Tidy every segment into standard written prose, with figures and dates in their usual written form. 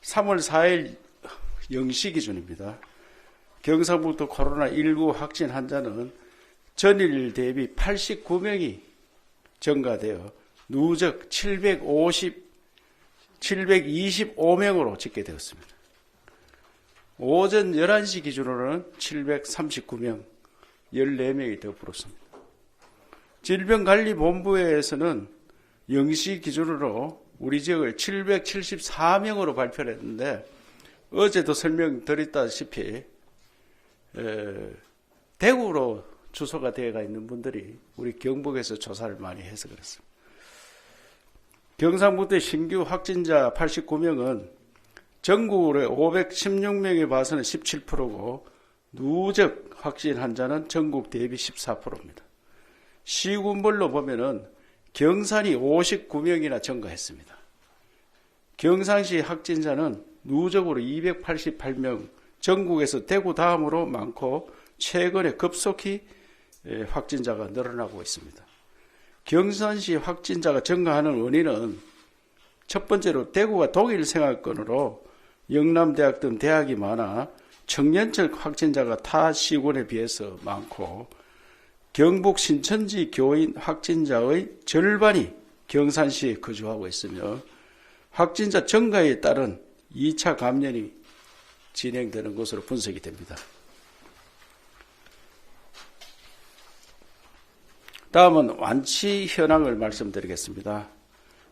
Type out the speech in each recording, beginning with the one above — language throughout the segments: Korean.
3월 4일 0시 기준입니다. 경상북도 코로나19 확진 환자는 전일 대비 89명이 증가되어 누적 725명으로 집계되었습니다. 오전 11시 기준으로는 739명, 14명이 더 불었습니다. 질병관리본부에서는 0시 기준으로 우리 지역을 774명으로 발표를 했는데 어제도 설명드렸다시피 대구로 주소가 되어가 있는 분들이 우리 경북에서 조사를 많이 해서 그렇습니다. 경상북도 신규 확진자 89명은 전국으로 516명에 봐서는 17%고 누적 확진 환자는 전국 대비 14%입니다. 시군별로 보면은 경산이 59명이나 증가했습니다. 경산시 확진자는 누적으로 288명, 전국에서 대구 다음으로 많고 최근에 급속히 확진자가 늘어나고 있습니다. 경산시 확진자가 증가하는 원인은 첫 번째로 대구가 독일 생활권으로 영남대학 등 대학이 많아 청년층 확진자가 타 시군에 비해서 많고 경북 신천지 교인 확진자의 절반이 경산시에 거주하고 있으며 확진자 증가에 따른 2차 감염이 진행되는 것으로 분석이 됩니다. 다음은 완치 현황을 말씀드리겠습니다.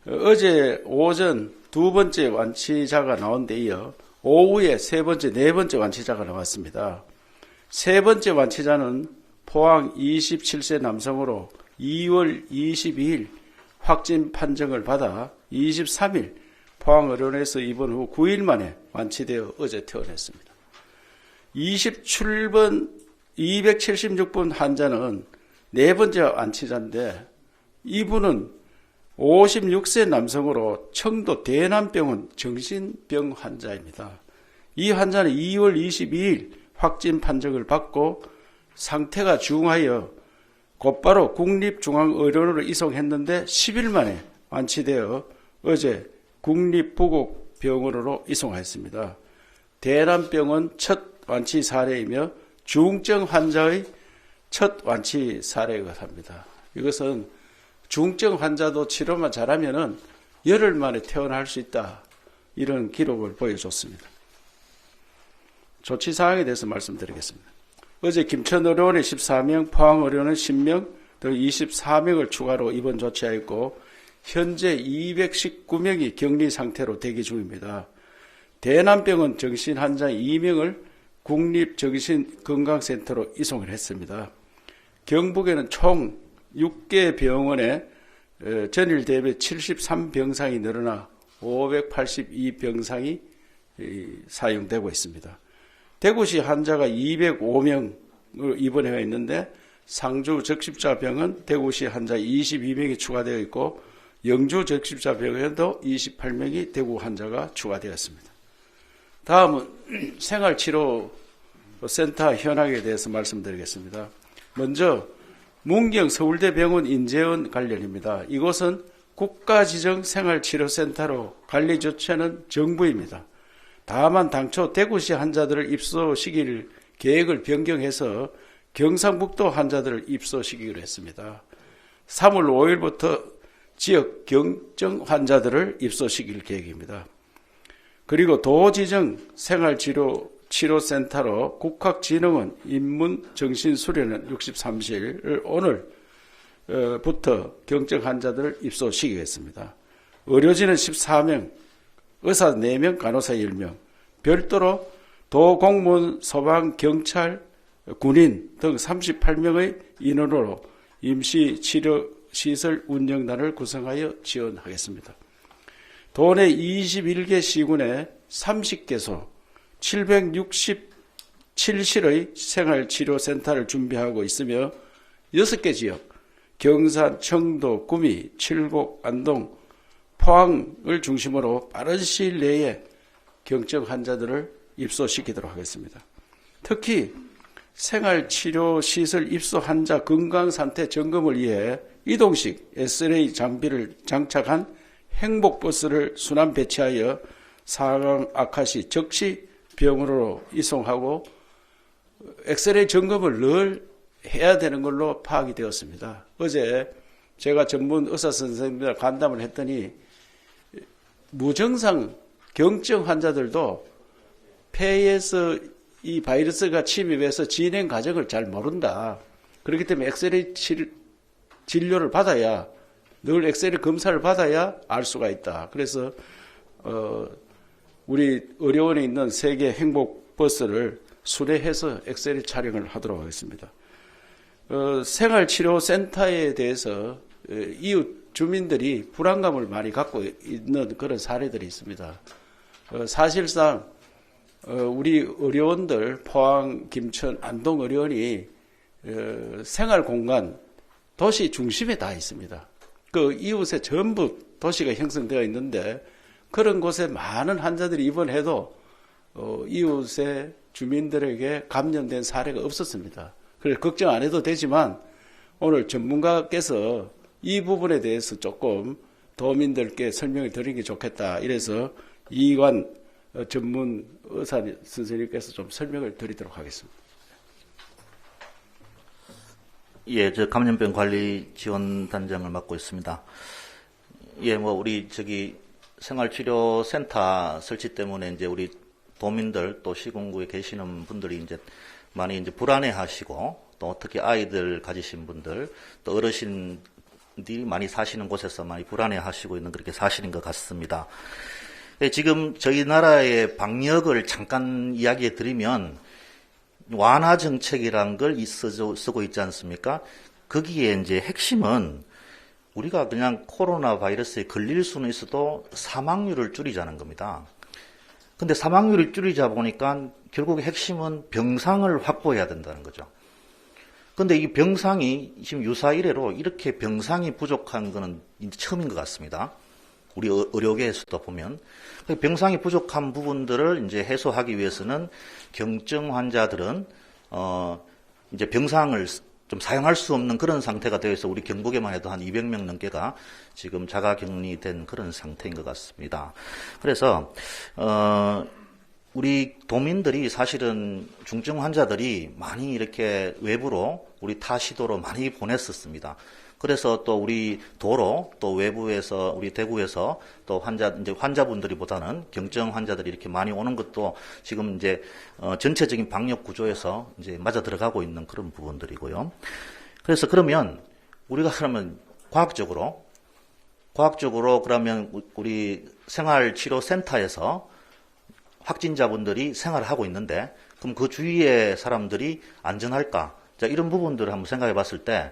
어제 오전 두 번째 완치자가 나온 데 이어 오후에 세 번째, 네 번째 완치자가 나왔습니다. 세 번째 완치자는 포항 27세 남성으로 2월 22일 확진 판정을 받아 23일 포항의료원에서 입원 후 9일 만에 완치되어 어제 퇴원했습니다. 276번 환자는 네 번째 완치자인데 이분은 56세 남성으로 청도 대남병원 정신병 환자입니다. 이 환자는 2월 22일 확진 판정을 받고 상태가 중하여 곧바로 국립중앙의료원으로 이송했는데 10일 만에 완치되어 어제 국립부곡병원으로 이송하였습니다. 대남병원 첫 완치 사례이며 중증 환자의 첫 완치 사례가 합니다. 이것은 중증 환자도 치료만 잘하면 열흘 만에 퇴원할 수 있다. 이런 기록을 보여줬습니다. 조치 사항에 대해서 말씀드리겠습니다. 어제 김천의료원에 14명, 포항의료원에 10명 등 24명을 추가로 입원 조치하였고 현재 219명이 격리 상태로 대기 중입니다. 대남병원 정신환자 2명을 국립정신건강센터로 이송을 했습니다. 경북에는 총 6개 병원에 전일 대비 73병상이 늘어나 582병상이 사용되고 있습니다. 대구시 환자가 205명을 입원해 있는데 상주 적십자병원 대구시 환자 22명이 추가되어 있고 영주 적십자병원도 28명이 대구 환자가 추가되었습니다. 다음은 생활치료센터 현황에 대해서 말씀드리겠습니다. 먼저 문경 서울대병원 인재원 관련입니다. 이곳은 국가지정 생활치료센터로 관리 조치하는 정부입니다. 다만 당초 대구시 환자들을 입소시킬 계획을 변경해서 경상북도 환자들을 입소시키기로 했습니다. 3월 5일부터 지역 경증 환자들을 입소시킬 계획입니다. 그리고 도지정 생활치료센터로 국학진흥원 인문정신수련원 63실을 오늘부터 경증 환자들을 입소시키겠습니다. 의료진은 14명, 의사 4명, 간호사 10명, 별도로 도공무원, 소방, 경찰, 군인 등 38명의 인원으로 임시치료시설 운영단을 구성하여 지원하겠습니다. 도내 21개 시군에 30개소 767실의 생활치료센터를 준비하고 있으며 6개 지역 경산, 청도, 구미, 칠곡, 안동, 포항을 중심으로 빠른 시일 내에 경증 환자들을 입소시키도록 하겠습니다. 특히 생활치료시설 입소 환자 건강상태 점검을 위해 이동식 SLA 장비를 장착한 행복버스를 순환 배치하여 상황 악화시 즉시 병원으로 이송하고 엑스레이 점검을 늘 해야 되는 걸로 파악이 되었습니다. 어제 제가 전문 의사 선생님들 간담을 했더니 무증상 경증 환자들도 폐에서 이 바이러스가 침입해서 진행 과정을 잘 모른다. 그렇기 때문에 엑스레이 진료를 받아야, 늘 엑스레이 검사를 받아야 알 수가 있다. 그래서 우리 의료원에 있는 세계 행복버스를 수레해서 엑스레이 촬영을 하도록 하겠습니다. 생활치료센터에 대해서 이웃 주민들이 불안감을 많이 갖고 있는 그런 사례들이 있습니다. 사실상 우리 의료원들 포항, 김천, 안동 의료원이 생활공간 도시 중심에 다 있습니다. 그 이웃에 전부 도시가 형성되어 있는데 그런 곳에 많은 환자들이 입원해도 이웃의 주민들에게 감염된 사례가 없었습니다. 그래서 걱정 안 해도 되지만 오늘 전문가께서 이 부분에 대해서 조금 도민들께 설명을 드리는 게 좋겠다. 이래서 이관 전문 의사 선생님께서 좀 설명을 드리도록 하겠습니다. 예, 저 감염병 관리 지원 단장을 맡고 있습니다. 예, 우리 생활치료센터 설치 때문에 이제 우리 도민들 또 시군구에 계시는 분들이 이제 많이 이제 불안해하시고 또 특히 아이들 가지신 분들 또 어르신들이 많이 사시는 곳에서 많이 불안해하시고 있는 그렇게 사실인 것 같습니다. 예, 지금 저희 나라의 방역을 잠깐 이야기해 드리면 완화 정책이란 걸 쓰고 있지 않습니까? 거기에 이제 핵심은 우리가 그냥 코로나 바이러스에 걸릴 수는 있어도 사망률을 줄이자는 겁니다. 근데 사망률을 줄이자 보니까 결국 핵심은 병상을 확보해야 된다는 거죠. 근데 이 병상이 지금 유사 이래로 이렇게 병상이 부족한 거는 처음인 것 같습니다. 우리 의료계에서도 보면 병상이 부족한 부분들을 이제 해소하기 위해서는 경증 환자들은 이제 병상을 좀 사용할 수 없는 그런 상태가 되어 있어 우리 경북에만 해도 한 200명 넘게가 지금 자가격리된 그런 상태인 것 같습니다. 그래서 우리 도민들이 사실은 중증 환자들이 많이 이렇게 외부로 우리 타 시도로 많이 보냈었습니다. 그래서 또 우리 도로 또 외부에서 우리 대구에서 또 이제 환자분들이보다는 경증 환자들이 이렇게 많이 오는 것도 지금 이제 전체적인 방역 구조에서 이제 맞아 들어가고 있는 그런 부분들이고요. 그래서 그러면 우리가 그러면 과학적으로 그러면 우리 생활치료센터에서 확진자분들이 생활하고 있는데 그럼 그 주위의 사람들이 안전할까? 자, 이런 부분들을 한번 생각해 봤을 때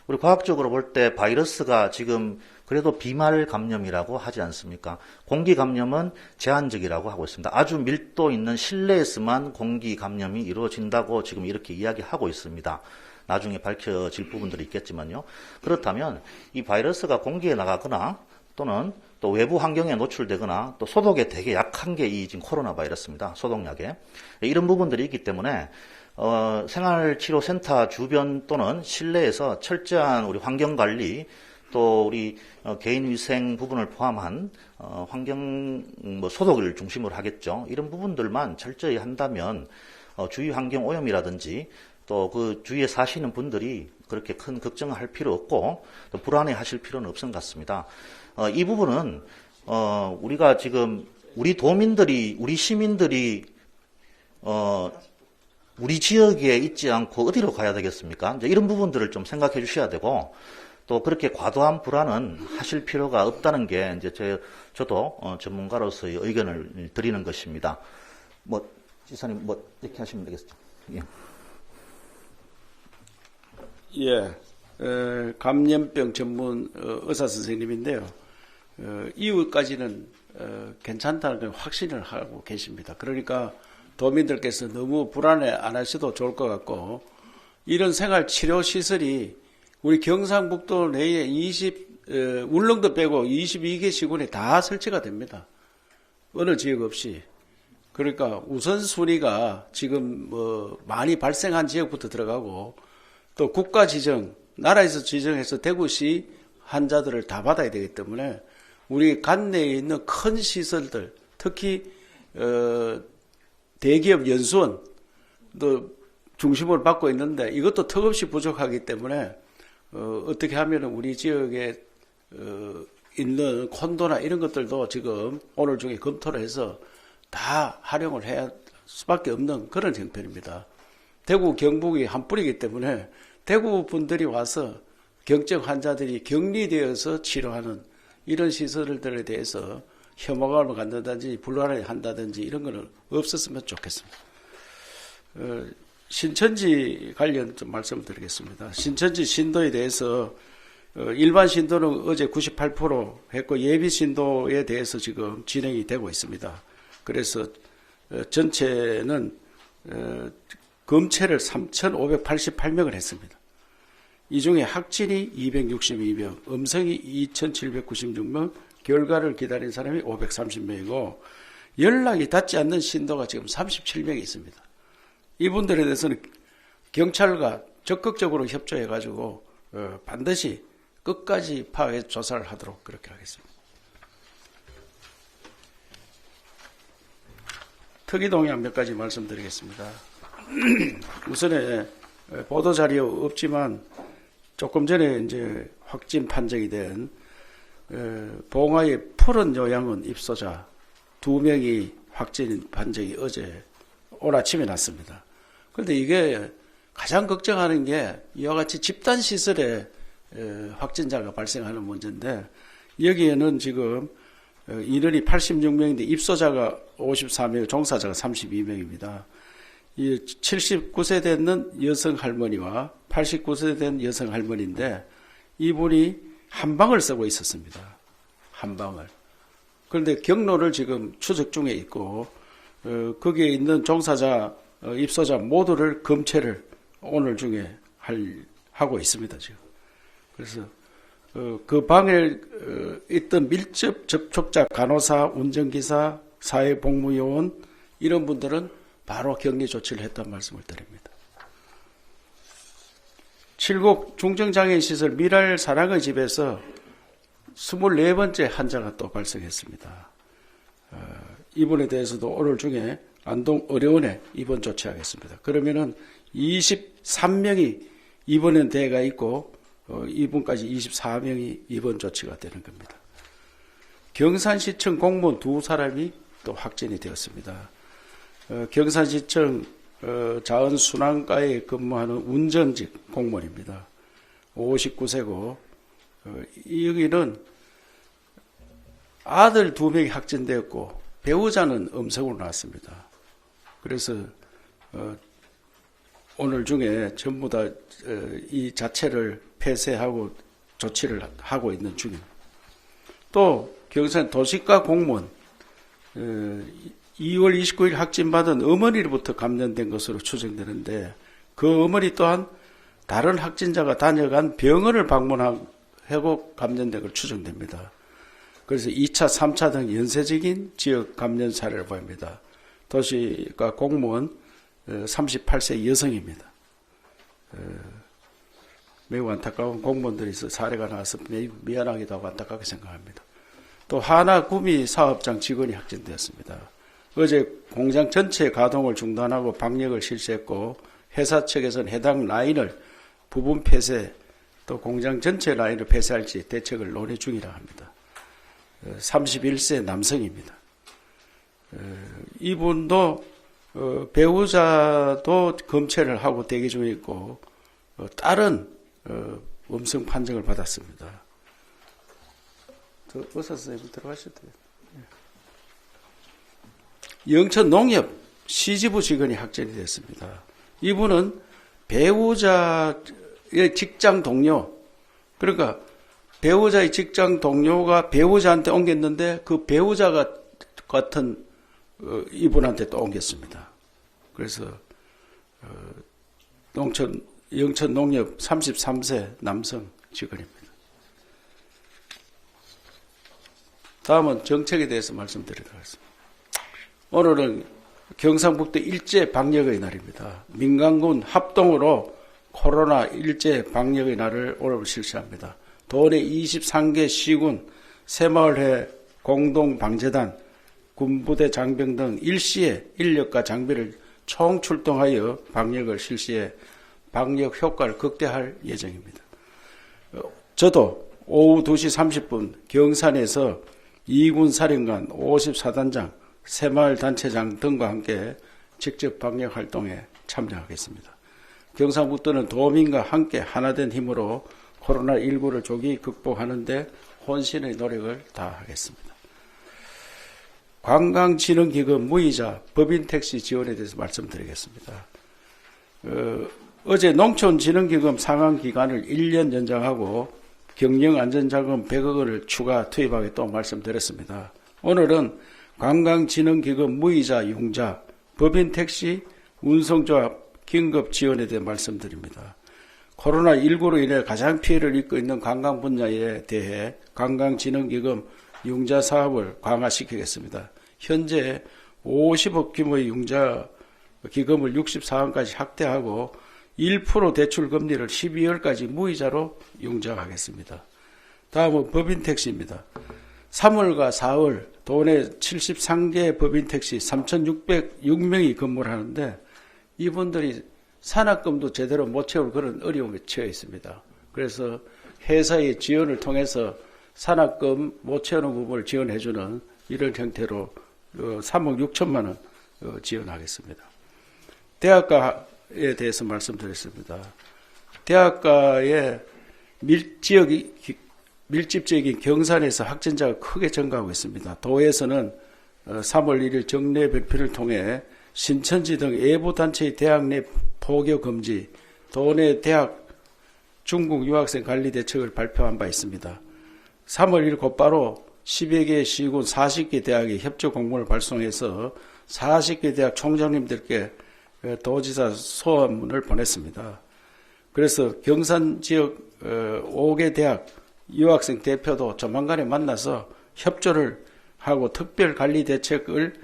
우리 과학적으로 볼 때 바이러스가 지금 그래도 비말 감염이라고 하지 않습니까? 공기 감염은 제한적이라고 하고 있습니다. 아주 밀도 있는 실내에서만 공기 감염이 이루어진다고 지금 이렇게 이야기하고 있습니다. 나중에 밝혀질 부분들이 있겠지만요. 그렇다면 이 바이러스가 공기에 나가거나 또는 또 외부 환경에 노출되거나 또 소독에 되게 약한 게 이 지금 코로나 바이러스입니다. 소독약에. 이런 부분들이 있기 때문에 생활치료센터 주변 또는 실내에서 철저한 우리 환경관리 또 우리 개인위생 부분을 포함한 환경 소독을 중심으로 하겠죠. 이런 부분들만 철저히 한다면 주위 환경 오염이라든지 또 그 주위에 사시는 분들이 그렇게 큰 걱정을 할 필요 없고 또 불안해 하실 필요는 없은 것 같습니다. 이 부분은 우리가 지금 우리 도민들이 우리 시민들이 우리 지역에 있지 않고 어디로 가야 되겠습니까? 이제 이런 부분들을 좀 생각해 주셔야 되고 또 그렇게 과도한 불안은 하실 필요가 없다는 게 이제 저도 전문가로서의 의견을 드리는 것입니다. 지사님 이렇게 하시면 되겠죠. 예. 예, 감염병 전문 의사 선생님인데요. 이후까지는 괜찮다는 확신을 하고 계십니다. 그러니까 도민들께서 너무 불안해 안 하셔도 좋을 것 같고 이런 생활치료시설이 우리 경상북도 내에 울릉도 빼고 22개 시군에 다 설치가 됩니다. 어느 지역 없이. 그러니까 우선순위가 지금 많이 발생한 지역부터 들어가고 또 국가 지정, 나라에서 지정해서 대구시 환자들을 다 받아야 되기 때문에 우리 관내에 있는 큰 시설들 특히 대기업 연수원도 중심을 받고 있는데 이것도 턱없이 부족하기 때문에 어떻게 하면 우리 지역에 있는 콘도나 이런 것들도 지금 오늘 중에 검토를 해서 다 활용을 해야 수밖에 없는 그런 형편입니다. 대구 경북이 한 뿌리이기 때문에 대구 분들이 와서 경증 환자들이 격리되어서 치료하는 이런 시설들에 대해서 혐오감을 갖는다든지 불안해 한다든지 이런 거는 없었으면 좋겠습니다. 신천지 관련 좀 말씀을 드리겠습니다. 신천지 신도에 대해서 일반 신도는 어제 98% 했고 예비 신도에 대해서 지금 진행이 되고 있습니다. 그래서 전체는 검체를 3,588명을 했습니다. 이 중에 확진이 262명, 음성이 2,796명, 결과를 기다린 사람이 530명이고 연락이 닿지 않는 신도가 지금 37명이 있습니다. 이분들에 대해서는 경찰과 적극적으로 협조해가지고 반드시 끝까지 파악해 조사를 하도록 그렇게 하겠습니다. 특이동향 몇 가지 말씀드리겠습니다. 우선에 보도자료 없지만 조금 전에 이제 확진 판정이 된 봉화의 푸른 요양원 입소자 2명이 확진 판정이 어제 오늘 아침에 났습니다. 그런데 이게 가장 걱정하는 게 이와 같이 집단시설에 확진자가 발생하는 문제인데 여기에는 지금 인원이 86명인데 입소자가 54명, 종사자가 32명입니다. 이 79세 되는 여성 할머니와 89세 된 여성 할머니인데 이분이 한방을 쓰고 있었습니다. 한방을. 그런데 경로를 지금 추적 중에 있고 거기에 있는 종사자, 입소자 모두를 검체를 오늘 중에 하고 있습니다. 지금. 그래서 그 방에 있던 밀접 접촉자, 간호사, 운전기사, 사회복무요원 이런 분들은 바로 격리 조치를 했다는 말씀을 드립니다. 칠곡 중증장애인시설 미랄 사랑의 집에서 24번째 환자가 또 발생했습니다. 이분에 대해서도 오늘 중에 안동 의료원에 입원 조치하겠습니다. 그러면은 23명이 입원한 데가 있고 이분까지 24명이 입원 조치가 되는 겁니다. 경산시청 공무원 2사람이 또 확진이 되었습니다. 경산시청 자원순환과에 근무하는 운전직 공무원입니다. 59세고 여기는 아들 2명이 확진되었고 배우자는 음성으로 나왔습니다. 그래서 오늘 중에 전부 다 이 자체를 폐쇄하고 조치를 하고 있는 중입니다. 또 경산 도시과 공무원 2월 29일 확진받은 어머니로부터 감염된 것으로 추정되는데 그 어머니 또한 다른 확진자가 다녀간 병원을 방문하고 감염된 걸 추정됩니다. 그래서 2차, 3차 등 연쇄적인 지역 감염 사례를 보입니다. 도시과 공무원 38세 여성입니다. 매우 안타까운 공무원들이 있어 사례가 나와서 매우 미안하기도 하고 안타깝게 생각합니다. 또 하나 구미 사업장 직원이 확진되었습니다. 어제 공장 전체 가동을 중단하고 방역을 실시했고 회사 측에서는 해당 라인을 부분 폐쇄 또 공장 전체 라인을 폐쇄할지 대책을 논의 중이라 합니다. 31세 남성입니다. 이분도 배우자도 검체를 하고 대기 중에 있고 딸은 음성 판정을 받았습니다. 의사 선생님 들어가셔도 돼요. 영천 농협 시지부 직원이 확진이 됐습니다. 이분은 배우자의 직장 동료, 그러니까 배우자의 직장 동료가 배우자한테 옮겼는데 그 배우자가 같은 이분한테 또 옮겼습니다. 그래서 영천 농협 33세 남성 직원입니다. 다음은 정책에 대해서 말씀드리도록 하겠습니다. 오늘은 경상북도 일제 방역의 날입니다. 민간군 합동으로 코로나 일제 방역의 날을 오늘 실시합니다. 도내 23개 시군 새마을회 공동방재단 군부대 장병 등 일시에 인력과 장비를 총출동하여 방역을 실시해 방역 효과를 극대화할 예정입니다. 저도 오후 2시 30분 경산에서 2군 사령관 54단장, 새마을 단체장 등과 함께 직접 방역 활동에 참여하겠습니다. 경상북도는 도민과 함께 하나된 힘으로 코로나19를 조기 극복하는 데 혼신의 노력을 다하겠습니다. 관광진흥기금 무이자 법인택시 지원에 대해서 말씀드리겠습니다. 어제 농촌진흥기금 상환기간을 1년 연장하고 경영안전자금 100억 원을 추가 투입하겠다고 말씀드렸습니다. 오늘은 관광진흥기금 무이자 융자 법인택시 운송조합 긴급 지원에 대해 말씀드립니다. 코로나19로 인해 가장 피해를 입고 있는 관광 분야에 대해 관광진흥기금 융자 사업을 강화시키겠습니다. 현재 50억 규모의 융자 기금을 64원까지 확대하고 1% 대출 금리를 12월까지 무이자로 융자하겠습니다. 다음은 법인택시입니다. 3월과 4월 도내 73개 법인택시 3,606명이 근무를 하는데 이분들이 산학금도 제대로 못 채울 그런 어려움에 처해 있습니다. 그래서 회사의 지원을 통해서 산학금 못 채우는 부분을 지원해주는 이런 형태로 3억 6천만 원 지원하겠습니다. 대학가에 대해서 말씀드렸습니다. 대학가의 밀집지역인 경산에서 확진자가 크게 증가하고 있습니다. 도에서는 3월 1일 정례 발표를 통해 신천지 등 외부 단체의 대학 내 포교 금지, 도내 대학 중국 유학생 관리 대책을 발표한 바 있습니다. 3월 1일 곧바로 10여 개 시군 40개 대학에 협조 공문을 발송해서 40개 대학 총장님들께 도지사 소환문을 보냈습니다. 그래서 경산 지역 5개 대학 유학생 대표도 조만간에 만나서 협조를 하고 특별 관리 대책을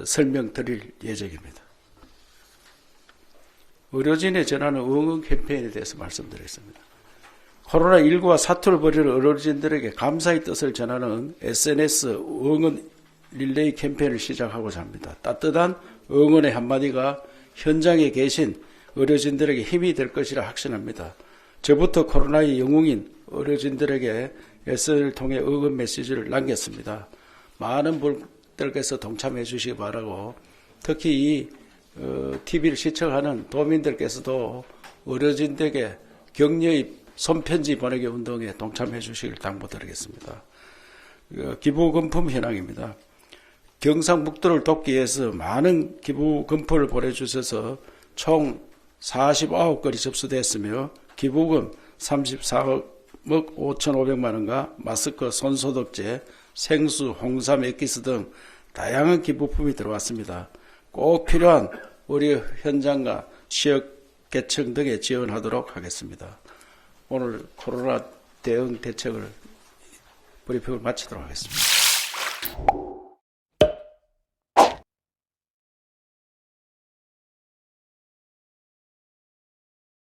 설명드릴 예정입니다. 의료진에 전하는 응원 캠페인에 대해서 말씀드리겠습니다. 코로나19와 사투를 벌이는 의료진들에게 감사의 뜻을 전하는 SNS 응원 릴레이 캠페인을 시작하고자 합니다. 따뜻한 응원의 한마디가 현장에 계신 의료진들에게 힘이 될 것이라 확신합니다. 저부터 코로나의 영웅인 의료진들에게 SNS를 통해 응원 메시지를 남겼습니다. 많은 분들께서 동참해 주시기 바라고, 특히 이 TV를 시청하는 도민들께서도 의료진들에게 격려의 손편지 보내기 운동에 동참해 주시길 당부드리겠습니다. 기부금품 현황입니다. 경상북도를 돕기 위해서 많은 기부금품을 보내주셔서 총 49건이 접수됐으며 기부금 34억 5,500만 원과 마스크, 손소독제, 생수, 홍삼, 액기스 등 다양한 기부품이 들어왔습니다. 꼭 필요한 의료 현장과 지역계층 등에 지원하도록 하겠습니다. 오늘 코로나 대응 대책을 브리핑을 마치도록 하겠습니다.